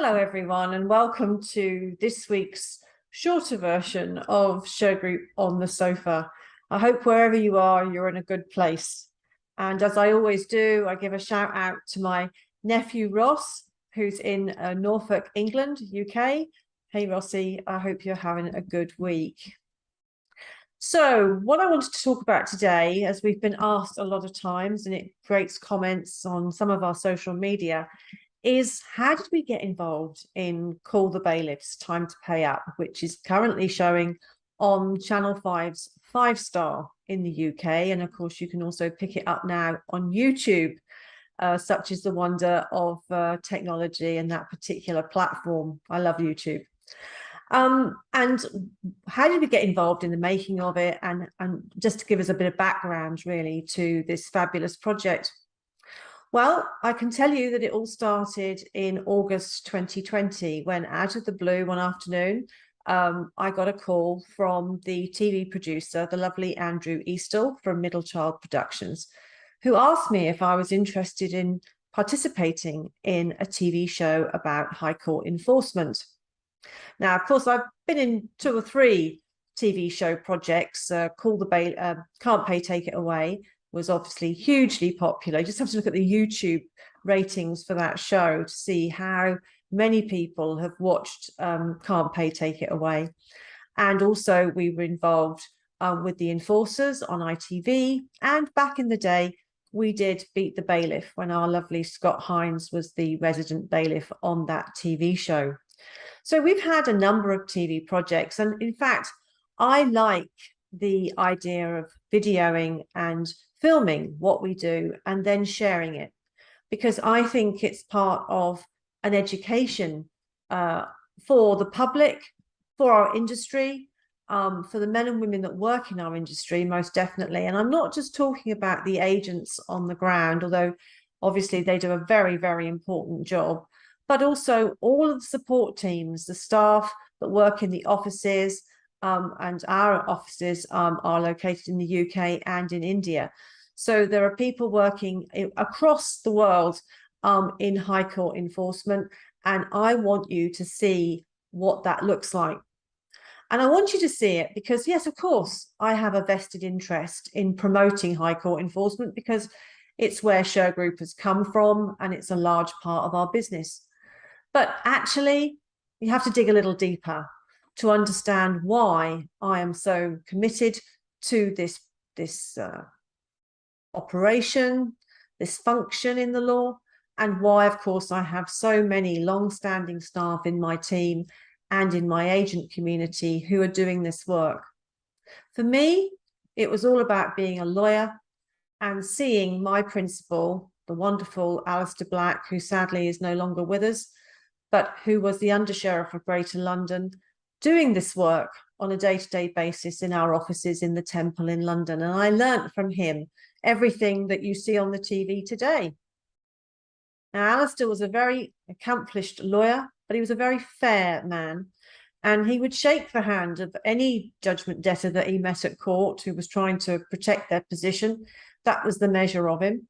Hello everyone and welcome to this week's shorter version of Shergroup On The Sofa. I hope wherever you are, you're in a good place. And as I always do, I give a shout out to my nephew Ross, who's in Norfolk, England, UK. Hey Rossi, I hope you're having a good week. So what I wanted to talk about today, as we've been asked a lot of times and it creates comments on some of our social media, is how did we get involved in Call the Bailiffs, Time to Pay Up, which is currently showing on Channel 5's 5-star in the UK. And of course, you can also pick it up now on YouTube, such is the wonder of technology and that particular platform. I love YouTube. And how did we get involved in the making of it? And just to give us a bit of background, really, to this fabulous project. Well, I can tell you that it all started in August 2020, when out of the blue one afternoon, I got a call from the TV producer, the lovely Andrew Eastel from Middlechild Productions, who asked me if I was interested in participating in a TV show about High Court enforcement. Now, of course, I've been in 2 or 3 TV show projects. Call the Bailiffs, Can't Pay, Take It Away was obviously hugely popular. You just have to look at the YouTube ratings for that show to see how many people have watched Can't Pay, Take It Away. And also we were involved with the enforcers on ITV. And back in the day, we did Beat the Bailiff when our lovely Scott Hines was the resident bailiff on that TV show. So we've had a number of TV projects. And in fact, I like the idea of videoing and filming what we do and then sharing it, because I think it's part of an education for the public, for our industry, for the men and women that work in our industry, most definitely. And I'm not just talking about the agents on the ground, although obviously they do a very, very important job, but also all of the support teams, the staff that work in the offices, and our offices are located in the UK and in India. So there are people working across the world in High Court enforcement, and I want you to see what that looks like. And I want you to see it because, yes, of course, I have a vested interest in promoting High Court enforcement because it's where Shergroup has come from and it's a large part of our business. But actually, you have to dig a little deeper to understand why I am so committed to this operation, this function in the law, and why, of course, I have so many long-standing staff in my team and in my agent community who are doing this work. For me, it was all about being a lawyer and seeing my principal, the wonderful Alistair Black, who sadly is no longer with us, but who was the Undersheriff of Greater London, doing this work on a day-to-day basis in our offices in the Temple in London. And I learned from him everything that you see on the TV today. Now, Alistair was a very accomplished lawyer, but he was a very fair man. And he would shake the hand of any judgment debtor that he met at court who was trying to protect their position. That was the measure of him.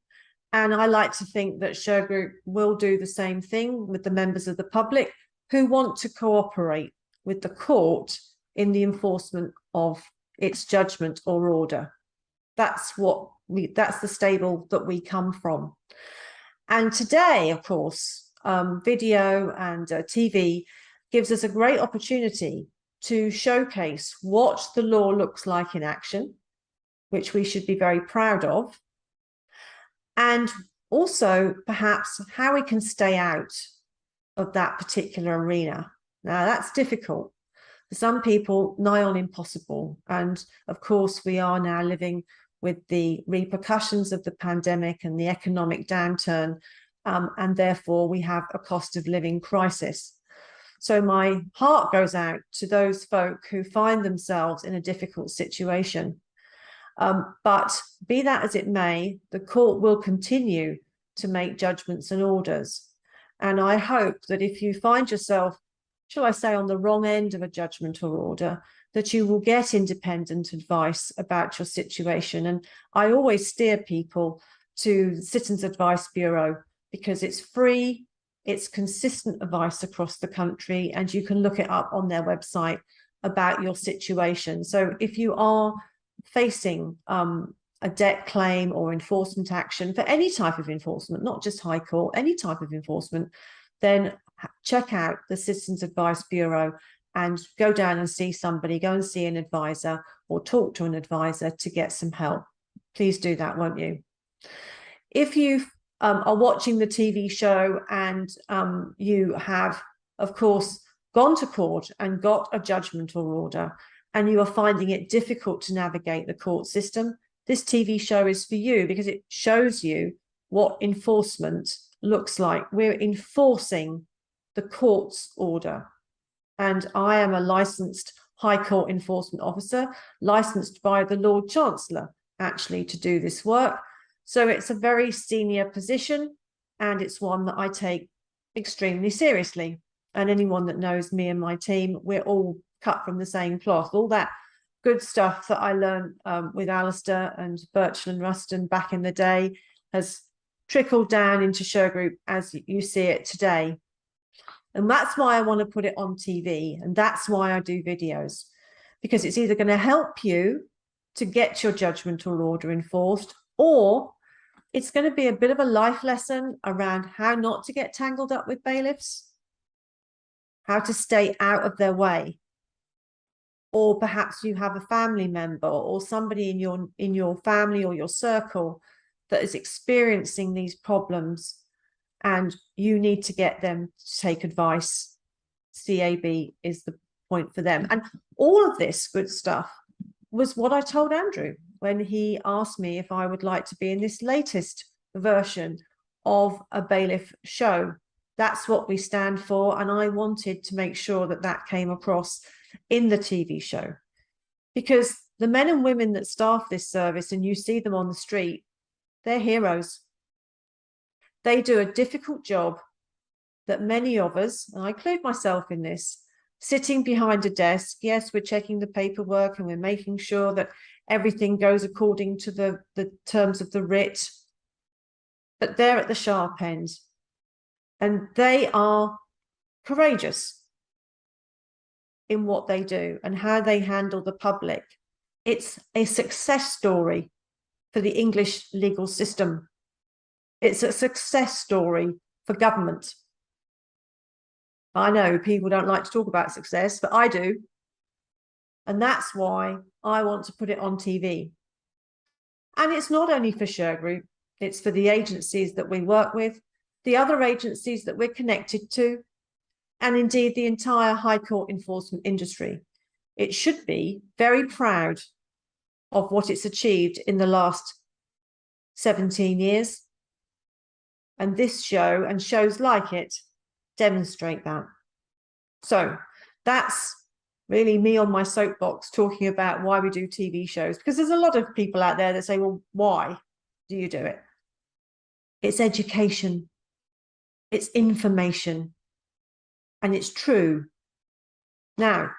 And I like to think that Shergroup will do the same thing with the members of the public who want to cooperate with the court in the enforcement of its judgment or order. That's the stable that we come from. And today, of course, video and TV gives us a great opportunity to showcase what the law looks like in action, which we should be very proud of, and also perhaps how we can stay out of that particular arena. Now, that's difficult. For some people, nigh on impossible. And of course, we are now living with the repercussions of the pandemic and the economic downturn, and therefore we have a cost of living crisis. So my heart goes out to those folk who find themselves in a difficult situation. But be that as it may, the court will continue to make judgments and orders. And I hope that if you find yourself, shall I say, on the wrong end of a judgment or order, that you will get independent advice about your situation. And I always steer people to the Citizens Advice Bureau because it's free, It's consistent advice across the country, and you can look it up on their website about your situation. So if you are facing a debt claim or enforcement action for any type of enforcement, not just High Court, any type of enforcement, then check out the Citizens Advice Bureau and go down and see somebody, go and see an advisor or talk to an advisor to get some help. Please do that, won't you? If you are watching the TV show and you have, of course, gone to court and got a judgment or order, and you are finding it difficult to navigate the court system, this TV show is for you because it shows you what enforcement looks like. We're enforcing the court's order. And I am a licensed High Court enforcement officer, licensed by the Lord Chancellor, actually, to do this work. So it's a very senior position, and it's one that I take extremely seriously. And anyone that knows me and my team, we're all cut from the same cloth. All that good stuff that I learned with Alistair and Birchall and Ruston back in the day has trickled down into Shergroup as you see it today. And that's why I want to put it on TV. And that's why I do videos, because it's either going to help you to get your judgment or order enforced, or it's going to be a bit of a life lesson around how not to get tangled up with bailiffs, how to stay out of their way. Or perhaps you have a family member or somebody in your family or your circle that is experiencing these problems, and you need to get them to take advice. CAB is the point for them. And all of this good stuff was what I told Andrew when he asked me if I would like to be in this latest version of a bailiff show. That's what we stand for, and I wanted to make sure that that came across in the TV show, because the men and women that staff this service, and you see them on the street, they're heroes. They do a difficult job that many of us, and I include myself in this, sitting behind a desk. Yes, we're checking the paperwork and we're making sure that everything goes according to the terms of the writ, but they're at the sharp end, and they are courageous in what they do and how they handle the public. It's a success story for the English legal system. It's a success story for government. I know people don't like to talk about success, but I do. And that's why I want to put it on TV. And it's not only for Shergroup, it's for the agencies that we work with, the other agencies that we're connected to, and indeed the entire High Court enforcement industry. It should be very proud of what it's achieved in the last 17 years. And this show and shows like it demonstrate that. So that's really me on my soapbox talking about why we do TV shows, because there's a lot of people out there that say, well, why do you do it? It's education, it's information, and it's true. Now,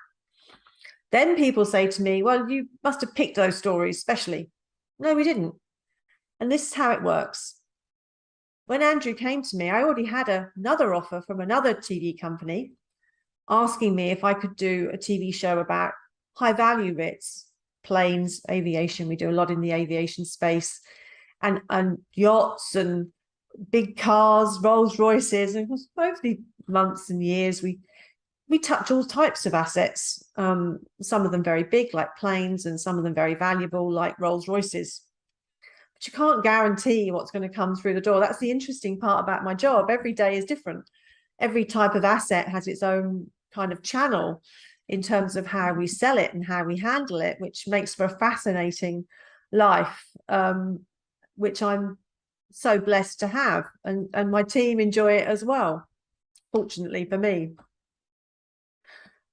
then people say to me, well, you must have picked those stories specially. No, we didn't. And this is how it works. When Andrew came to me, I already had another offer from another TV company asking me if I could do a TV show about high value writs, planes, aviation. We do a lot in the aviation space, and yachts and big cars, Rolls Royces. And over the months and years, we touch all types of assets, some of them very big like planes, and some of them very valuable like Rolls Royces. But you can't guarantee what's going to come through the door. That's the interesting part about my job. Every day is different. Every type of asset has its own kind of channel in terms of how we sell it and how we handle it, which makes for a fascinating life, which I'm so blessed to have. And my team enjoy it as well, fortunately for me.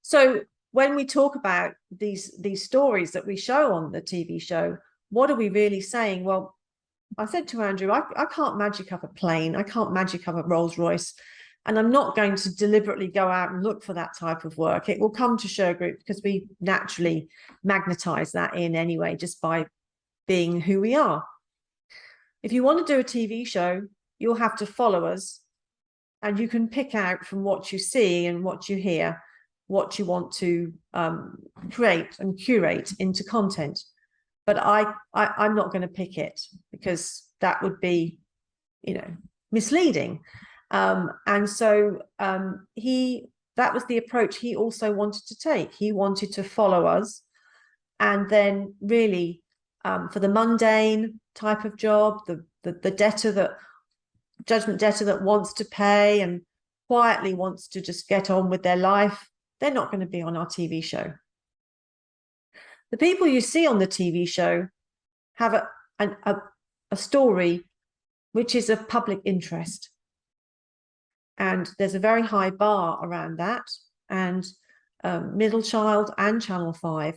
So when we talk about these stories that we show on the TV show, what are we really saying? Well, I said to Andrew, I can't magic up a plane. I can't magic up a Rolls Royce. And I'm not going to deliberately go out and look for that type of work. It will come to Shergroup because we naturally magnetize that in anyway, just by being who we are. If you want to do a TV show, you'll have to follow us and you can pick out from what you see and what you hear what you want to create and curate into content. But I'm not going to pick it, because that would be, misleading. And so that was the approach he also wanted to take. He wanted to follow us, and then really for the mundane type of job, the debtor, judgment debtor that wants to pay and quietly wants to just get on with their life, they're not going to be on our TV show. The people you see on the TV show have a story which is of public interest. And there's a very high bar around that. And Middlechild and Channel 5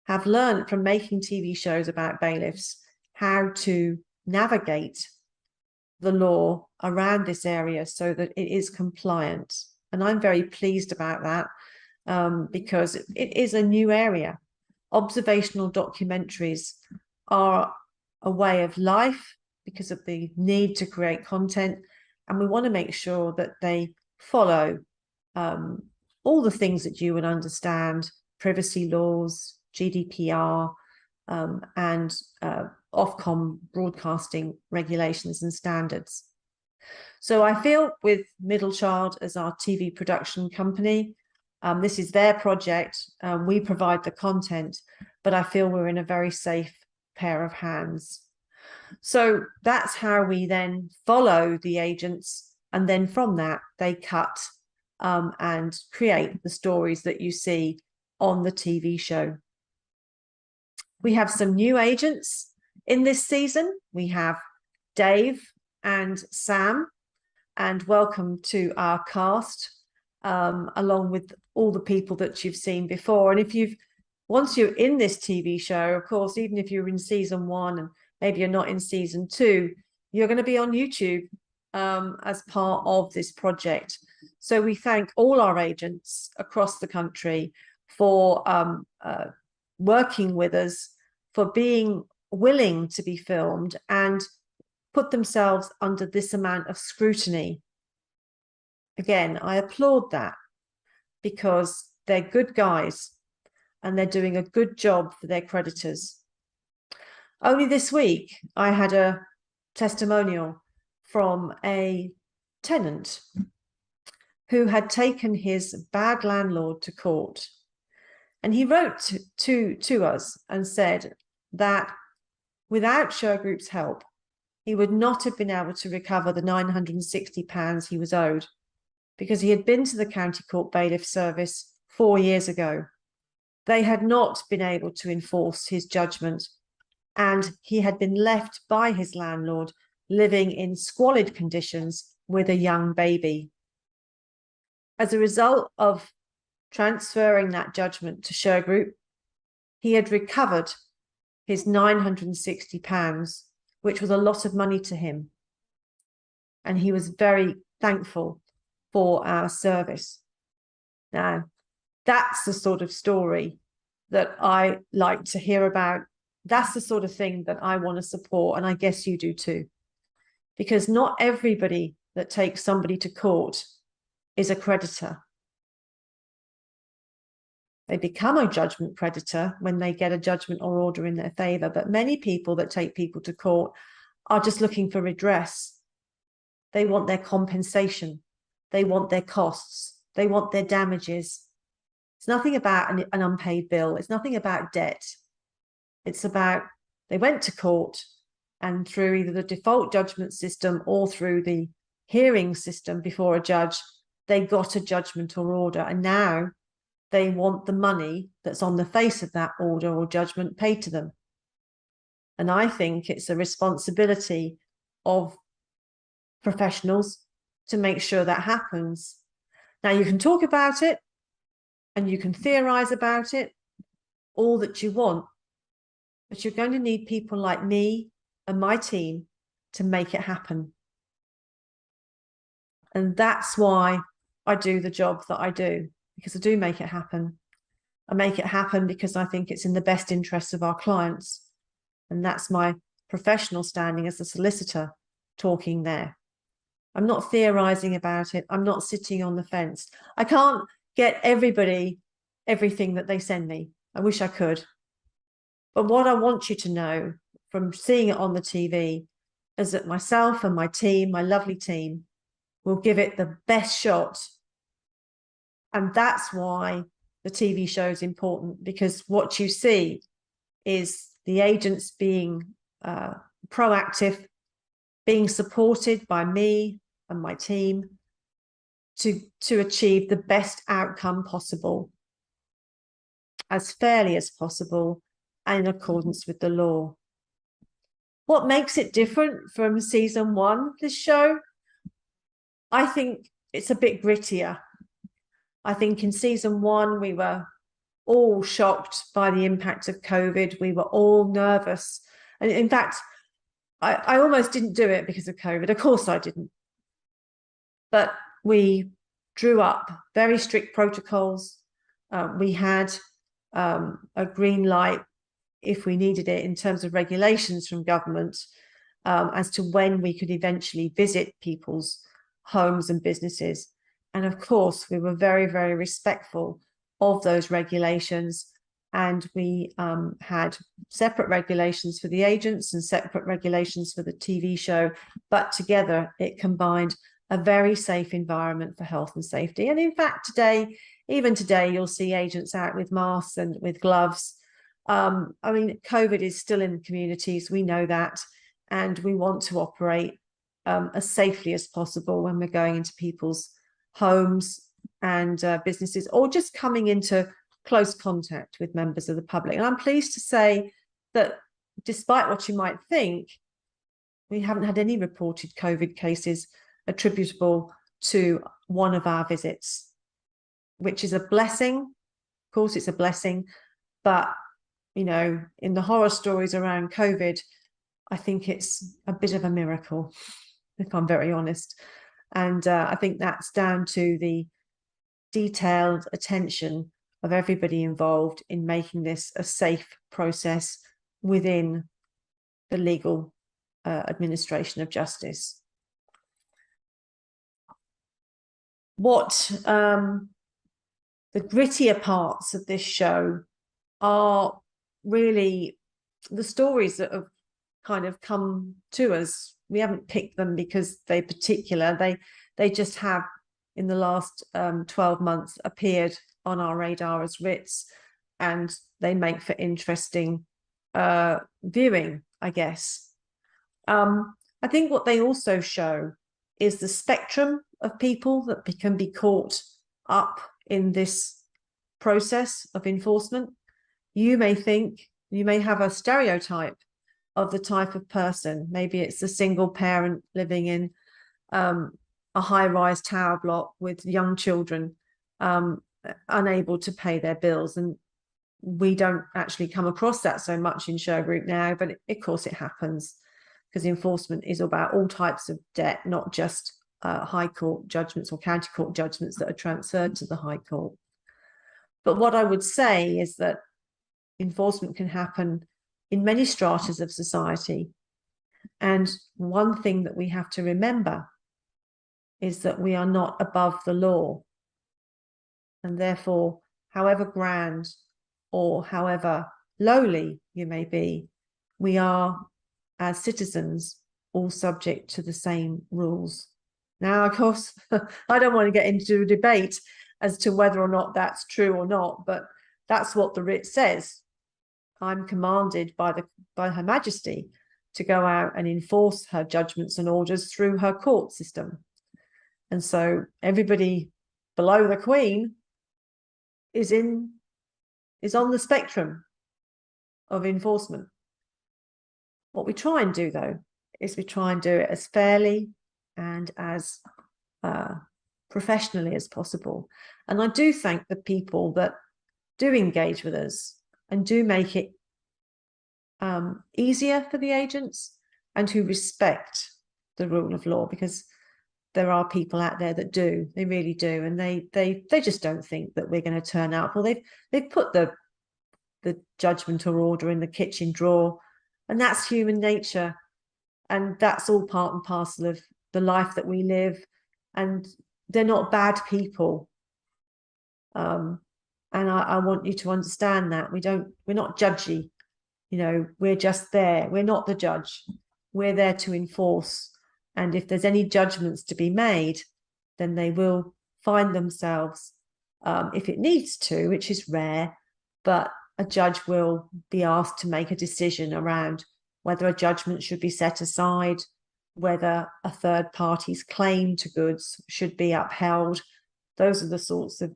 have learned from making TV shows about bailiffs how to navigate the law around this area so that it is compliant. And I'm very pleased about that, because it is a new area. Observational documentaries are a way of life because of the need to create content, and we want to make sure that they follow all the things that you would understand: privacy laws, GDPR, and Ofcom broadcasting regulations and standards. So I feel with Middlechild as our TV production company, this is their project. We provide the content, but I feel we're in a very safe pair of hands. So that's how we then follow the agents, and then from that they cut and create the stories that you see on the TV show. We have some new agents in this season. We have Dave and Sam, and welcome to our cast, along with all the people that you've seen before. And once you're in this TV show, of course, even if you're in season 1 and maybe you're not in season 2, you're going to be on YouTube as part of this project. So we thank all our agents across the country for working with us, for being willing to be filmed and put themselves under this amount of scrutiny. Again, I applaud that, because they're good guys and they're doing a good job for their creditors. Only this week, I had a testimonial from a tenant who had taken his bad landlord to court. And he wrote to us and said that without Shergroup's help, he would not have been able to recover the £960 he was owed, because he had been to the County Court Bailiff Service 4 years ago. They had not been able to enforce his judgment, and he had been left by his landlord living in squalid conditions with a young baby. As a result of transferring that judgment to Shergroup, he had recovered his £960, which was a lot of money to him. And he was very thankful for our service. Now, that's the sort of story that I like to hear about. That's the sort of thing that I want to support, and I guess you do too. Because not everybody that takes somebody to court is a creditor. They become a judgment creditor when they get a judgment or order in their favor. But many people that take people to court are just looking for redress. They want their compensation. They want their costs. They want their damages. It's nothing about an unpaid bill. It's nothing about debt. It's about they went to court, and through either the default judgment system or through the hearing system before a judge, they got a judgment or order. And now they want the money that's on the face of that order or judgment paid to them. And I think it's a responsibility of professionals to make sure that happens. Now, you can talk about it and you can theorize about it all that you want, but you're going to need people like me and my team to make it happen. And that's why I do the job that I do, because I do make it happen. I make it happen because I think it's in the best interests of our clients. And that's my professional standing as a solicitor talking there. I'm not theorizing about it. I'm not sitting on the fence. I can't get everybody everything that they send me. I wish I could. But what I want you to know from seeing it on the TV is that myself and my team, my lovely team, will give it the best shot. And that's why the TV show is important, because what you see is the agents being proactive, being supported by me and my team to achieve the best outcome possible, as fairly as possible, and in accordance with the law. What makes it different from season 1, this show? I think it's a bit grittier. I think in season 1, we were all shocked by the impact of COVID. We were all nervous. And in fact, I almost didn't do it because of COVID. Of course I didn't. But we drew up very strict protocols. We had a green light if we needed it in terms of regulations from government as to when we could eventually visit people's homes and businesses. And of course, we were very, very respectful of those regulations. And we had separate regulations for the agents and separate regulations for the TV show. But together, it combined a very safe environment for health and safety. And in fact, today, even today, you'll see agents out with masks and with gloves. I mean, COVID is still in communities. We know that. And we want to operate as safely as possible when we're going into people's homes and businesses, or just coming into close contact with members of the public. And I'm pleased to say that despite what you might think, we haven't had any reported COVID cases attributable to one of our visits, which is a blessing. Of course, it's a blessing, but you know, in the horror stories around COVID, I think it's a bit of a miracle, if I'm very honest. And I think that's down to the detailed attention of everybody involved in making this a safe process within the legal administration of justice. What the grittier parts of this show are really the stories that have kind of come to us. We haven't picked them because they're particular. They just have, in the last 12 months, appeared on our radar as writs, and they make for interesting viewing, I guess. I think what they also show is the spectrum of people that can be caught up in this process of enforcement. You may think, you may have a stereotype of the type of person. Maybe it's a single parent living in a high-rise tower block with young children, unable to pay their bills. And we don't actually come across that so much in Shergroup now, but of course it happens, because enforcement is about all types of debt, not just high court judgments or county court judgments that are transferred to the high court. But what I would say is that enforcement can happen in many stratas of society. And one thing that we have to remember is that we are not above the law. And therefore, however grand or however lowly you may be, we are, as citizens, all subject to the same rules. Now, of course, I don't want to get into a debate as to whether or not that's true or not, but that's what the writ says. I'm commanded by Her Majesty to go out and enforce her judgments and orders through her court system. And so everybody below the Queen is on the spectrum of enforcement. What we try and do, though, is we try and do it as fairly and as professionally as possible. And I do thank the people that do engage with us and do make it easier for the agents, and who respect the rule of law, because there are people out there that do, they really do, and they just don't think that we're going to turn up. Well, they've put the judgment or order in the kitchen drawer, and that's human nature, and that's all part and parcel of the life that we live, and they're not bad people. And I want you to understand that we're not judgy, you know, we're just there. We're not the judge. We're there to enforce. And if there's any judgments to be made, then they will find themselves, if it needs to, which is rare, but a judge will be asked to make a decision around whether a judgment should be set aside, whether a third party's claim to goods should be upheld. Those are the sorts of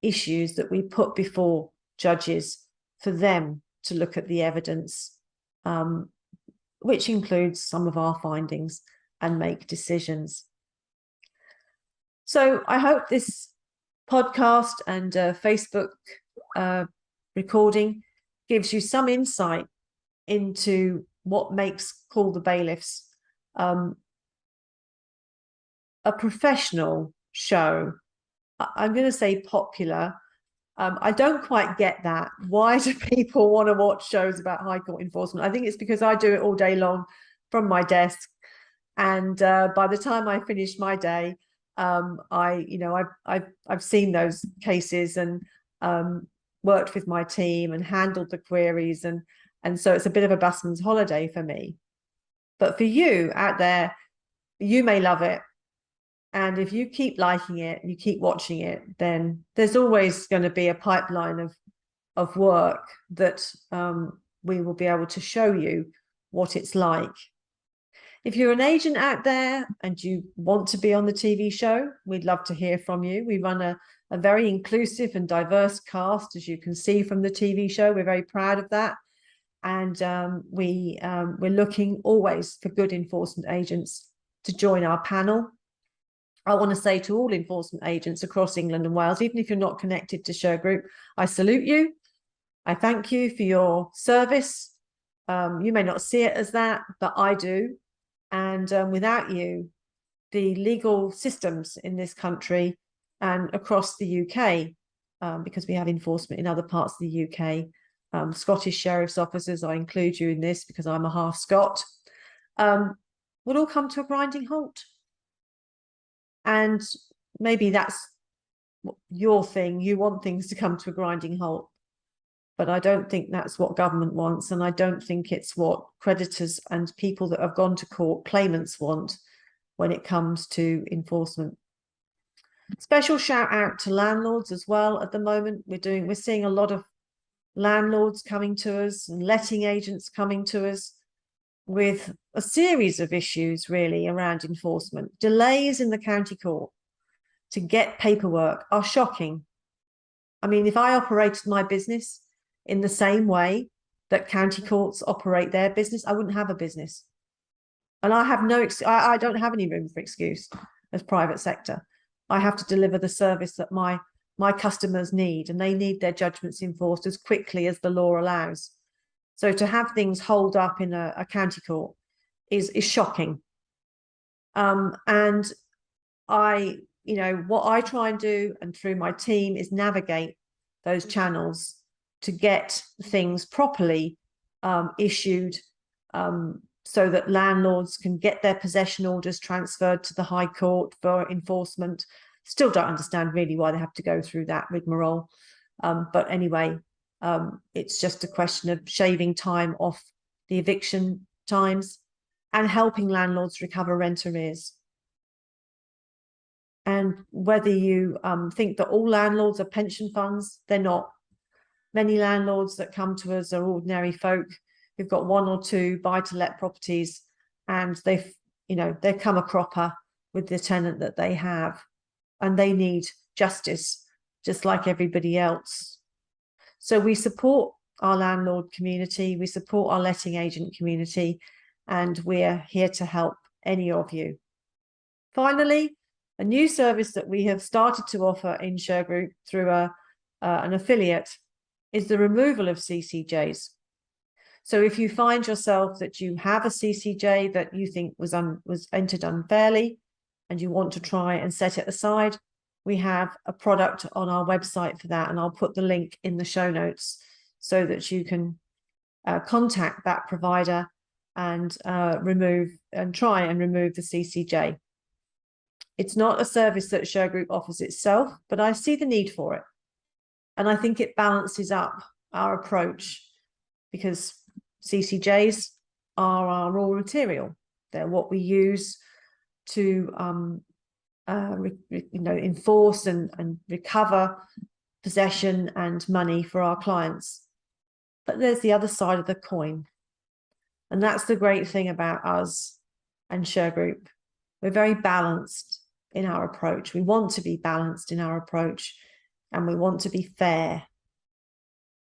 issues that we put before judges for them to look at the evidence, which includes some of our findings, and make decisions. So I hope this podcast and Facebook recording gives you some insight into what makes Call the Bailiffs a professional show. I'm going to say popular. I don't quite get that. Why do people want to watch shows about High Court enforcement? I think it's because I do it all day long from my desk, and by the time I finish my day, I've seen those cases and worked with my team and handled the queries, and so it's a bit of a busman's holiday for me. But for you out there, you may love it. And if you keep liking it, you keep watching it, then there's always going to be a pipeline of work that we will be able to show you what it's like. If you're an agent out there and you want to be on the TV show, we'd love to hear from you. We run a very inclusive and diverse cast, as you can see from the TV show. We're very proud of that. And we're looking always for good enforcement agents to join our panel. I want to say to all enforcement agents across England and Wales, even if you're not connected to Shergroup, I salute you. I thank you for your service. You may not see it as that, but I do. And without you, the legal systems in this country and across the UK, because we have enforcement in other parts of the UK, Scottish sheriff's officers, I include you in this because I'm a half Scot, would all come to a grinding halt. And maybe that's your thing. You want things to come to a grinding halt. But I don't think that's what government wants. And I don't think it's what creditors and people that have gone to court, claimants, want when it comes to enforcement. Special shout out to landlords as well. At the moment, we're seeing a lot of landlords coming to us and letting agents coming to us with a series of issues really around enforcement. Delays in the county court to get paperwork are shocking. I mean, if I operated my business in the same way that county courts operate their business, I wouldn't have a business. And I have I don't have any room for excuse as private sector. I have to deliver the service that my customers need, and they need their judgments enforced as quickly as the law allows. So to have things hold up in a county court is shocking. And what I try and do, and through my team, is navigate those channels to get things properly issued, so that landlords can get their possession orders transferred to the High Court for enforcement. Still don't understand really why they have to go through that rigmarole. But anyway, it's just a question of shaving time off the eviction times and helping landlords recover rent arrears. And whether you think that all landlords are pension funds, they're not. Many landlords that come to us are ordinary folk who've got one or two buy-to-let properties, and they've come a cropper with the tenant that they have, and they need justice just like everybody else. So we support our landlord community, we support our letting agent community, and we're here to help any of you. Finally, a new service that we have started to offer in Shergroup through an affiliate is the removal of CCJs. So if you find yourself that you have a CCJ that you think was entered unfairly and you want to try and set it aside, we have a product on our website for that, and I'll put the link in the show notes so that you can contact that provider and try and remove the CCJ. It's not a service that Shergroup offers itself, but I see the need for it. And I think it balances up our approach because CCJs are our raw material. They're what we use to enforce and recover possession and money for our clients. But there's the other side of the coin. And that's the great thing about us and Shergroup. We're very balanced in our approach. We want to be balanced in our approach, and we want to be fair.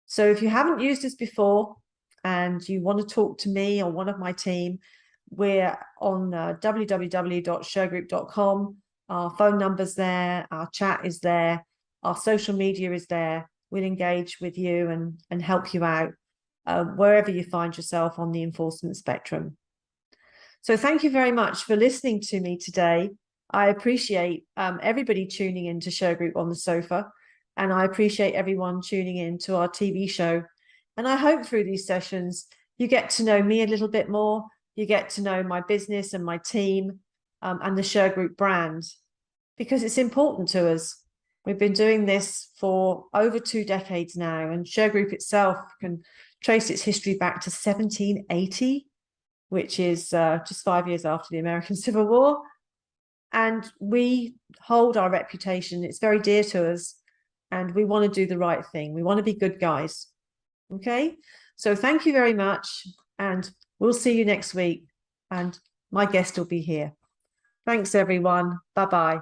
So if you haven't used this before and you want to talk to me or one of my team, we're on www.shergroup.com. Our phone number's there, our chat is there, our social media is there. We'll engage with you and help you out wherever you find yourself on the enforcement spectrum. So thank you very much for listening to me today. I appreciate everybody tuning in to Shergroup on the Sofa, and I appreciate everyone tuning in to our TV show. And I hope through these sessions, you get to know me a little bit more. You get to know my business and my team and the Shergroup brand, because it's important to us. We've been doing this for over 2 decades now, and Shergroup itself can trace its history back to 1780, which is just 5 years after the American Civil War. And we hold our reputation. It's very dear to us, and we want to do the right thing. We want to be good guys. Okay, so thank you very much, and we'll see you next week, and my guest will be here. Thanks, everyone. Bye-bye.